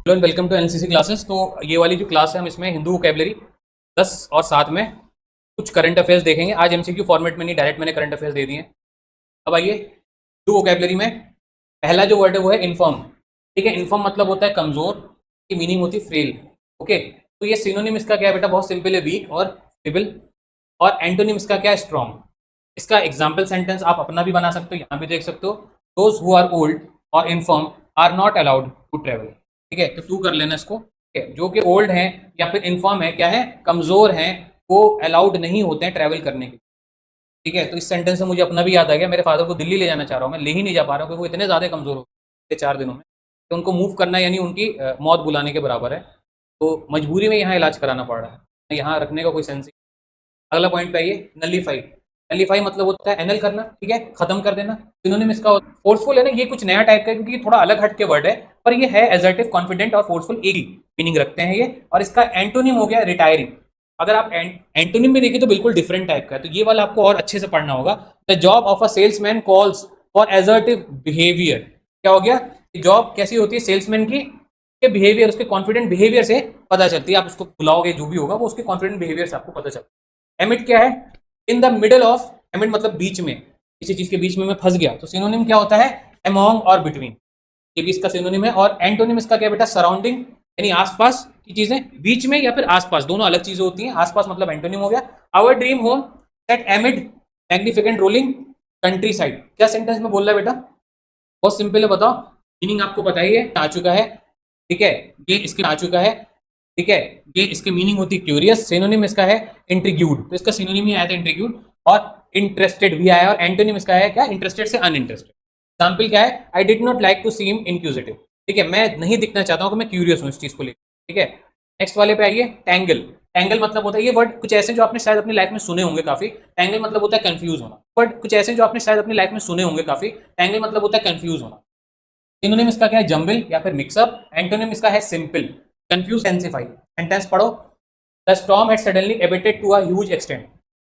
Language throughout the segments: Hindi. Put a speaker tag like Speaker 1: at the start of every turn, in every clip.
Speaker 1: Hello and welcome to NCC classes. तो ये वाली जो क्लास है हम इसमें हिंदू वोकेबलरी 10 और साथ में कुछ करंट अफेयर्स देखेंगे। आज एमसीक्यू फॉर्मेट में नहीं, डायरेक्ट मैंने करंट अफेयर्स दे दिए हैं। अब आइए, हिंदू वोकेबलरी में पहला जो वर्ड है वो है इन्फर्म। ठीक है, इन्फर्म मतलब होता है कमजोर, की मीनिंग होती है फ्रेल। ओके, तो ये सिनोनिम इसका क्या है बेटा, बहुत सिंपल है, वीक और फेबल। और एंटोनिम इसका क्या है, स्ट्रॉन्ग। इसका एग्जाम्पल सेंटेंस आप अपना भी बना सकते हो, यहाँ भी देख सकते हो। दोज हु आर ओल्ड और infirm are not allowed to travel. ठीक है, तो टू कर लेना इसको। ठीक है, जो कि ओल्ड हैं या फिर इन्फर्म है, क्या है, कमजोर हैं, वो अलाउड नहीं होते हैं ट्रैवल करने के। ठीक है, तो इस सेंटेंस से मुझे अपना भी याद आ गया। मेरे फादर को दिल्ली ले जाना चाह रहा हूँ, मैं ले ही नहीं जा पा रहा हूँ क्योंकि वो इतने ज़्यादा कमजोर हो गए 4 दिनों में, तो उनको मूव करना यानी उनकी मौत बुलाने के बराबर है। तो मजबूरी में यहाँ इलाज कराना पड़ रहा है, यहाँ रखने का कोई सेंस। अगला पॉइंट पे आइए, नलीफाई। नलीफाई मतलब होता है एनल करना, ठीक है, खत्म कर देना। सिनोनिम इसका फोर्सफुल है ना, ये कुछ नया टाइप का है क्योंकि ये थोड़ा अलग हट के वर्ड है, पर ये है एजर्टिव, कॉन्फिडेंट और फोर्सफुल, एक ही मीनिंग रखते हैं ये। और इसका एंटोनिम हो गया रिटायरिंग। अगर आप एंटोनिम में देखिए तो बिल्कुल डिफरेंट टाइप का है, तो ये वाला आपको और अच्छे से पढ़ना होगा। The job of a salesman calls for assertive behaviour. क्या हो गया, जॉब कैसी होती है सेल्समैन की, के बिहेवियर, उसके कॉन्फिडेंट बिहेवियर से पता चलती है। आप उसको बुलाओगे जो भी होगा, वो उसके कॉन्फिडेंट बिहेवियर से आपको पता चलता है। एमिट क्या है, in the middle of, emit मतलब बीच में, किसी चीज के बीच में मैं फंस गया, तो सिनोनिम क्या होता है, अमोंग और बिटवीन, ये भी इसका सिनोनिम है। और एंटोनिम इसका क्या बेटा, सराउंडिंग, यानी आसपास की चीजें, बीच में या फिर आसपास, दोनों अलग चीजें होती हैं। आसपास मतलब एंटोनिम हो गया। Our dream home that amid magnificent rolling countryside. क्या सेंटेंस में बोल रहा है बेटा, बहुत सिंपल है, बताओ। मीनिंग आपको पता ही है, आ चुका है। ठीक है, ये इसके आ चुका है। ठीक है, ये इसकी मीनिंग होती है क्यूरियस। सिनोनिम इसका है इंट्रिग्यूड, तो इसका सिनोनिम ही आया था इंट्रिग्यूड। और इंटरेस्टेड भी आया, और एंटोनिम इसका है क्या, इंटरेस्टेड से अनइंटरेस्टेड। एग्जाम्पल क्या है, I did not like to seem inquisitive. ठीक है, मैं नहीं दिखना चाहता हूँ कि मैं क्यूरियस हूँ इस चीज को लेकर। ठीक है, नेक्स्ट वाले पे आइए, टैंगल। टैंगल मतलब होता है, ये वर्ड कुछ ऐसे जो आपने शायद अपनी लाइफ में सुने होंगे काफी। टैंगल मतलब होता है कंफ्यूज होना। वर्ड कुछ ऐसे जो आपने शायद अपनी लाइफ में सुने होंगे काफी। टैंगल मतलब होता है कंफ्यूज होना। सिनोनिम इसका क्या है, जंबल या फिर मिक्सअप। एंटोनिम इसका है सिंपल, कंफ्यूज, टेंसिफाई। सेंटेंस पढ़ो, the storm had suddenly abated to a huge extent.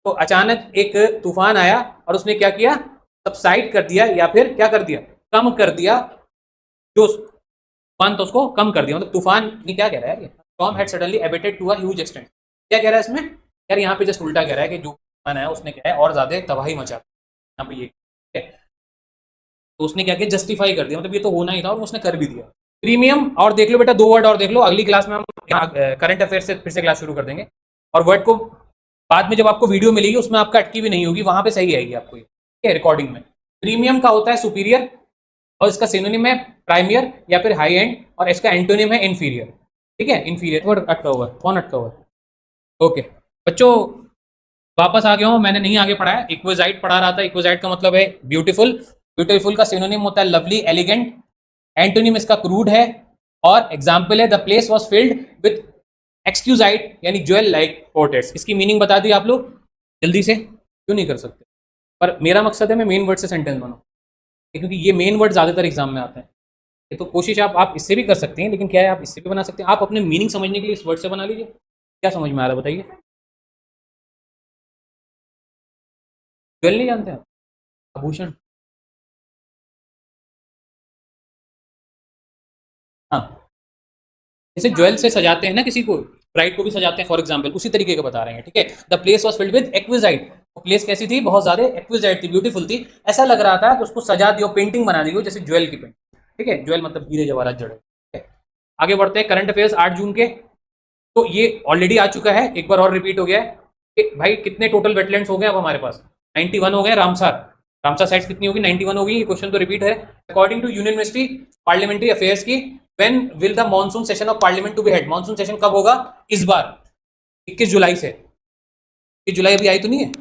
Speaker 1: तो अचानक एक तूफान आया और उसने क्या किया, सबसाइड कर दिया या फिर क्या कर दिया, कम कर दिया। जो तूफान, तो उसको कम कर दिया, मतलब तूफान ये क्या कह रहा है, storm had suddenly abated to a huge extent. क्या कह रहा है इसमें यार, यहाँ पे जस्ट उल्टा कह रहा है कि जो तूफान आया उसने क्या है और ज्यादा तबाही मचा यहाँ पे, ये तो उसने क्या किया, जस्टिफाई कर दिया, मतलब ये तो होना ही था और उसने कर भी दिया। प्रीमियम, और देख लो बेटा, 2 वर्ड और देख लो, अगली क्लास में हम करंट अफेयर से फिर से क्लास शुरू कर देंगे। और वर्ड को बाद में जब आपको वीडियो मिलेगी उसमें आपका अटकी भी नहीं होगी, वहां पे सही आएगी आपको, ठीक है, रिकॉर्डिंग में। प्रीमियम का होता है सुपीरियर, और इसका सिनोनिम है प्राइमियर या फिर हाई एंड, और इसका एंटोनिम है इंफीरियर। ठीक है, इंफीरियर। वर्ड अटका हुआ है, कौन अटका हुआ है? ओके बच्चों, वापस आ गया हूं, मैंने नहीं आगे पढ़ा है, इक्विजाइट पढ़ा रहा था। इक्विजाइट का मतलब है ब्यूटीफुल। ब्यूटीफुल का सिनोनिम होता है लवली, एलिगेंट। एंटोनिम इसका क्रूड है। और एग्जाम्पल है, the place was filled with exquisite यानी ज्वेल लाइक पोर्ट्रेट्स। इसकी मीनिंग बता दी आप लोग जल्दी से, क्यों नहीं कर सकते? पर मेरा मकसद है मैं मेन वर्ड से सेंटेंस बनाऊं, क्योंकि ये मेन वर्ड ज्यादातर एग्जाम में आते हैं। ये तो कोशिश आप इससे भी कर सकते हैं, लेकिन क्या है, आप इससे भी बना सकते हैं। आप अपने मीनिंग समझने के लिए इस वर्ड से बना लीजिए। क्या समझ में आ रहा है बताइए? ज्वेल नहीं जानते हैं, आभूषण। हाँ, जैसे ज्वेल से सजाते हैं ना किसी को, ब्राइड को भी सजाते हैं फॉर एग्जाम्पल, उसी तरीके का बता रहे हैं। ठीक है, the place was filled with exquisite. Place कैसी थी, बहुत ज्यादा एक्विजाइट थी, ब्यूटीफुल थी। ऐसा लग रहा था कि उसको सजा दियो, पेंटिंग बना दी हो जैसे ज्वेल की पेंटिंग। ठीक है, ज्वेल मतलब हीरे जवाहरात जड़े। ठीक है, आगे बढ़ते हैं, करंट अफेयर्स 8 जून के। तो ये ऑलरेडी आ चुका है, एक बार और रिपीट हो गया है कि भाई कितने टोटल वेटलैंड्स हो गए अब हमारे पास, 91 हो गए। रामसार, रामसार साइट्स कितनी होगी, 91 होगी। ये क्वेश्चन तो रिपीट है। According to union ministry parliamentary affairs की, when will the monsoon session of parliament to be held. Monsoon session कब होगा इस बार, 21 जुलाई से। 21 जुलाई अभी आई तो नहीं है,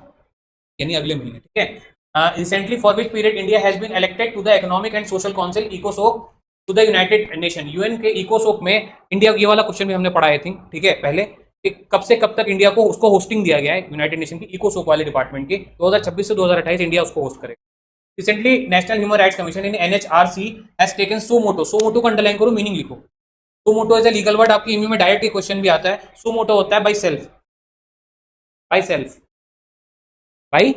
Speaker 1: यानी अगले महीने। ठीक है, recently for which period India has been elected to the economic and social council इकोसोक to the United Nation. UN के इकोसोक में इंडिया, ये वाला क्वेश्चन भी हमने पढ़ा आई थिंक, ठीक है, पहले, कि कब से कब तक इंडिया को उसको होस्टिंग दिया गया है यूनाइटेड नेशन की इकोसोक वाले डिपार्टमेंट की। 2026 से 2028 इंडिया उसको होस्ट करेगा। Recently National Human Rights Commission in NHRC has taken suo motu. Suo motu को अंडरलाइन करो, मीनिंग लिखो। Suo motu is a legal word, आपकी एमयू में डायरेक्ट क्वेश्चन भी आता है। सो मोटो होता है by self, by self, by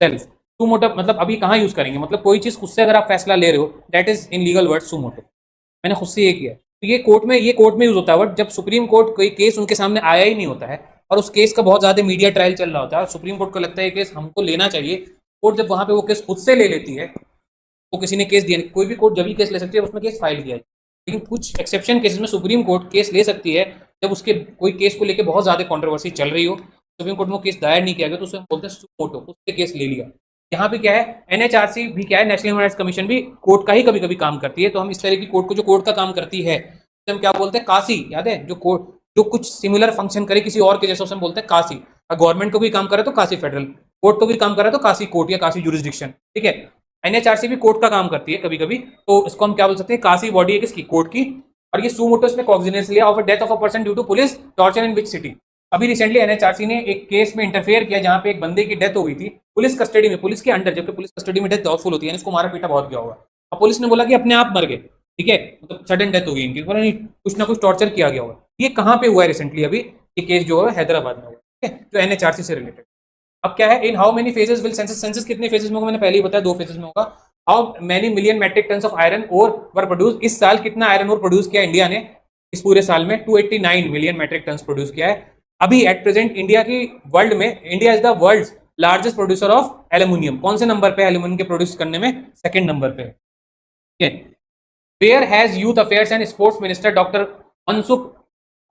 Speaker 1: self. Suo motu मतलब अभी कहाँ यूज करेंगे, मतलब कोई चीज खुद से अगर आप फैसला ले रहे हो, that is in legal word suo motu. मैंने खुद से ये किया। तो ये कोर्ट में यूज होता है वर्ड जब सुप्रीम कोर्ट कोई केस उनके सामने आया ही नहीं होता है और उस केस का बहुत ज्यादा मीडिया ट्रायल चल रहा होता है और सुप्रीम कोर्ट को लगता है केस हमको लेना चाहिए। कोर्ट जब वहां पे वो केस खुद से ले लेती है, वो किसी ने केस दिया, कोई भी कोर्ट जब भी केस ले सकती है उसमें केस फाइल किया है, लेकिन कुछ एक्सेप्शन केसेस में सुप्रीम कोर्ट केस ले सकती है जब उसके कोई केस को लेकर बहुत ज्यादा कंट्रोवर्सी चल रही हो, सुप्रीम कोर्ट में केस दायर नहीं किया गया तो उसे बोलते हैं सुमोटो, उससे केस ले लिया। यहाँ पे क्या है, एनएचआरसी भी क्या है, नेशनल ह्यूमन राइट्स कमीशन भी कोर्ट का ही कभी कभी काम करती है। तो हम इस तरह की कोर्ट को जो कोर्ट का काम करती है तो हम क्या बोलते हैं, कासी, याद है, जो कोर्ट जो कुछ सिमिलर फंक्शन करे किसी और के जैसे उसे हम बोलते हैं कासी। गवर्नमेंट को भी काम करे तो कासी फेडरल, कोर्ट को भी काम करे तो कासी कोर्ट या कासी जुरिस्डिक्शन, ठीक है। एनएचआरसी भी कोर्ट का काम करती है कभी कभी, तो इसको हम क्या बोल सकते हैं, कासी बॉडी है किसकी, कोर्ट की। और ये सुमोटो इसमें कॉग्निजेंस लिया of death of a person due to police torture in which city. अभी रिसेंटली एनएचआरसी ने एक केस में इंटरफेयर किया जहां पे एक बंदे की डेथ हो गई थी पुलिस कस्टडी में, पुलिस के अंडर, जबकि पुलिस कस्टडी में डेथ डाउटफुल होती है, इसको मारा पीटा बहुत गया होगा। अब पुलिस ने बोला कि अपने आप मर गए, ठीक है, मतलब सडन डेथ हो गई इनकी, बोला नहीं कुछ ना कुछ टॉर्चर किया गया होगा। ये कहाँ पे हुआ है रिसेंटली, अभी ये केस जो है हैदराबाद में हुआ, ठीक है, जो एनएचआरसी से रिलेटेड। अब क्या है, in how many phases will census, census कितने फेजेस में होगा, मैंने पहले ही बताया 2 फेजेस में होगा। How many million metric tons of iron ore were produce, इस साल कितना आयरन ओर प्रोड्यूस किया इंडिया ने, इस पूरे साल में 289 मिलियन मेट्रिक टन्स प्रोड्यूस किया है। अभी एट प्रेजेंट इंडिया की वर्ल्ड में, India is the world largest producer of aluminium. कौन से नंबर पे एल्यूमिनियम के प्रोड्यूस करने में, सेकंड नंबर पे, ठीक है। Where has youth affairs and sports minister doctor Mansukh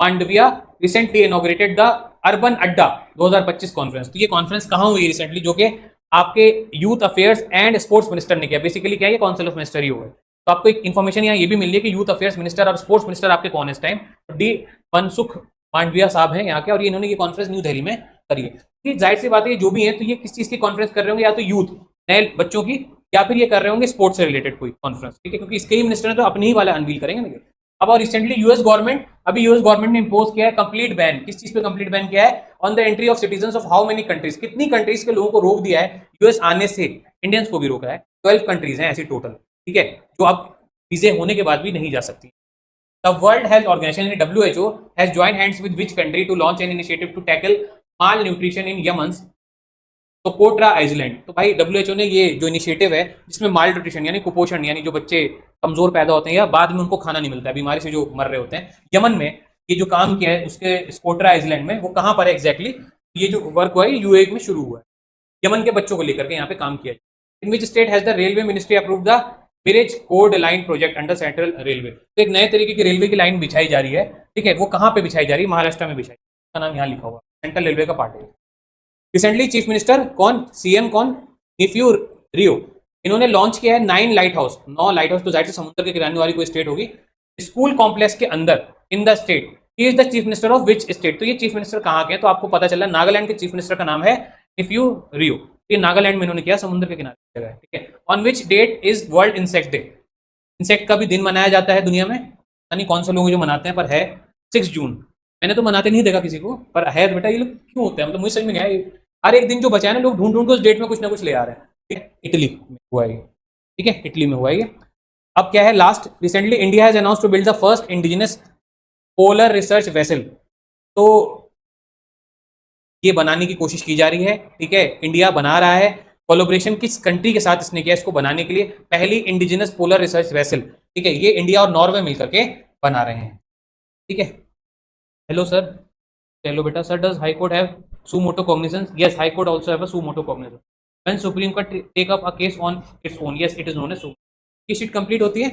Speaker 1: Mandaviya recently inaugurated the urban adda 2025 conference. तो ये कॉन्फ्रेंस कहां हुई रिसेंटली, जो कि आपके youth affairs and sports minister ने किया। बेसिकली क्या है, काउंसिल ऑफ मिनिस्टर ही हुआ है। तो आपको एक इन्फॉर्मेशन यहाँ ये भी मिल रही है कि यूथ अफेयर्स मिनिस्टर और स्पोर्ट्स मिनिस्टर आपके कौन है इस टाइम, डी मनसुख मांडविया साहब हैं यहाँ के, और ये इन्होंने ये कॉन्फ्रेंस न्यू दिल्ली में करी है। ये जाहिर सी बात है, जो भी है तो ये किस चीज की कॉन्फ्रेंस कर रहे होंगे, या तो यूथ नए बच्चों की, या फिर ये कर रहे होंगे स्पोर्ट्स से रिलेटेड कोई कॉन्फ्रेंस, ठीक है, क्योंकि इसके ही मिनिस्टर ने तो अपने ही वाला अनवील करेंगे ना। अब और रिसेंटली यूएस गवर्नमेंट, अभी यूएस गवर्नमेंट ने इंपोज किया है कंप्लीट बैन, किस चीज पे कंप्लीट बैन किया है, on the entry of citizens of how many countries, कितनी कंट्रीज के लोगों को रोक दिया है यूएस आने से, इंडियंस को भी रोका है, 12 कंट्रीज हैं ऐसी टोटल, ठीक है, जो अब वीजे होने के बाद भी नहीं जा सकती। The World Health Organization (WHO) has joined hands with which country to launch an initiative to tackle malnutrition in Yemen's Socotra island. तो भाई WHO ने ये जो इनिशिएटिव है जिसमें माल न्यूट्रिशन यानी कुपोषण, यानी जो बच्चे कमजोर पैदा होते हैं या बाद में उनको खाना नहीं मिलता है, बीमारी से जो मर रहे होते हैं, यमन में ये जो काम किया है उसके सोकोट्रा आइलैंड में, वो कहाँ पर है एग्जैक्टली, ये जो वर्क हुआ है यूएई में शुरू हुआ है, यमन के बच्चों को लेकर के यहाँ पे काम किया है। In which state has the railway ministry approve the bridge code line project under central railway. तो एक नए तरीके की रेलवे की लाइन बिछाई जा रही है, ठीक है, वो कहाँ पे बिछाई जा रही है, महाराष्ट्र में बिछाई, का नाम यहाँ लिखा हुआ, सेंट्रल रेलवे का पार्ट है। रिसेंटली चीफ मिनिस्टर कौन, सीएम कौन, निफ्यू रियो, इन्होंने लॉन्च किया है 9 लाइट हाउस, 9 लाइट हाउस, तो जाहिर से समुद्र के किनारे वाली कोई स्टेट होगी, स्कूल कॉम्प्लेक्स के अंदर in the state. He is the chief minister of which state, तो ये चीफ मिनिस्टर कहाँ के हैं, तो आपको पता चला नागालैंड के चीफ मिनिस्टर का नाम है निफ्यू रियो, ये नागालैंड में इन्होंने किया, समुद्र के किनारे जगह है, ठीक है। On which date is world insect day, insect का भी दिन मनाया जाता है दुनिया में, यानी कौन से लोग जो मनाते हैं, पर है 6 जून। मैंने तो मनाते नहीं देखा किसी को, पर है बेटा, ये लोग क्यों होते हैं, मतलब मुझे समझ में नहीं आया, हर एक दिन जो बचा है ना लोग ढूंढ ढूंढ के उस डेट में कुछ ना कुछ ले आ रहे हैं, ठीक है। इटली में हुआ है, ठीक है, इटली में हुआ है। अब क्या है, last recently India has announced to build the first indigenous polar research vessel, तो ये बनाने की कोशिश की जा रही है, ठीक है, इंडिया बना रहा है। कोलैबोरेशन किस कंट्री के साथ इसने किया, इसको बनाने के लिए पहली इंडिजिनस पोलर रिसर्च वेसल, ठीक है, ये इंडिया और नॉर्वे मिलकर के बना रहे हैं, ठीक है। हेलो सर, हेलो बेटा, sir does high court have sumoto cognizance? Yes, high court also have a sumoto cognizance. When supreme court take up a case on its own, yes, it is known as sumoto. ये शीट कंप्लीट होती है।